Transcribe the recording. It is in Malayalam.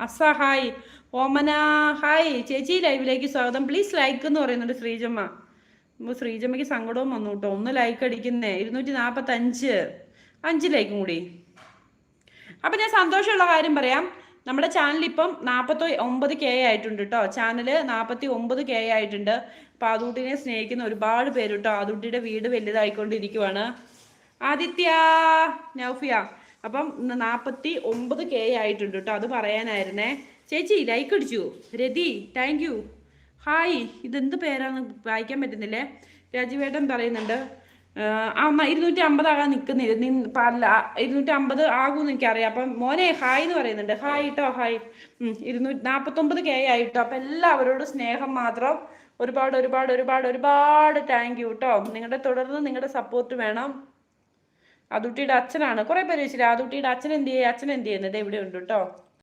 അസ ഹായ്. ഓമന ഹായ്. ചേച്ചി ലൈവിലേക്ക് സ്വാഗതം. പ്ലീസ് ലൈക്ക് എന്ന് പറയുന്നുണ്ട് ശ്രീജമ്മ. അപ്പോൾ ശ്രീജമ്മയ്ക്ക് സങ്കടവും വന്നു കേട്ടോ. 1 ലൈക്ക് അടിക്കുന്നേ. 245. 5 ലൈക്കും കൂടി. അപ്പം ഞാൻ സന്തോഷമുള്ള കാര്യം പറയാം. നമ്മുടെ ചാനൽ ഇപ്പം 49K ആയിട്ടുണ്ട് കേട്ടോ. ചാനൽ 49K ആയിട്ടുണ്ട്. അപ്പം ആദൂട്ടിനെ സ്നേഹിക്കുന്ന ഒരുപാട് പേര് കേട്ടോ. ആദൂട്ടിയുടെ വീട് വലുതായിക്കൊണ്ടിരിക്കുവാണ്. ആദിത്യ നൗഫിയ. അപ്പം 49K ആയിട്ടുണ്ട് കേട്ടോ. അത് പറയാനായിരുന്നേ. ചേച്ചി ലൈക്ക് അടിച്ചു. രതി താങ്ക് യു. ഹായ്. ഇതെന്ത് പേരാണ് വായിക്കാൻ പറ്റുന്നില്ലേ? രാജീവേട്ടൻ പറയുന്നുണ്ട് 250 ആകാൻ നിൽക്കുന്നില്ല. 250 ആകുമെന്ന് എനിക്കറിയാം. അപ്പം മോനെ ഹായ് എന്ന് പറയുന്നുണ്ട്. ഹായ് കേട്ടോ. ഹായ്. 249K ആയിട്ടോ. അപ്പം എല്ലാവരോടും സ്നേഹം മാത്രം. ഒരുപാട് ഒരുപാട് ഒരുപാട് ഒരുപാട് താങ്ക് യു കേട്ടോ. തുടർന്ന് നിങ്ങളുടെ സപ്പോർട്ട് വേണം. ആദൂട്ടിയുടെ അച്ഛനാണ്. കുറേ പേര് ചോദിച്ചില്ല ആദൂട്ടിയുടെ അച്ഛൻ എന്ത് ചെയ്യുന്നത്? ഇവിടെ ഉണ്ട് കേട്ടോ.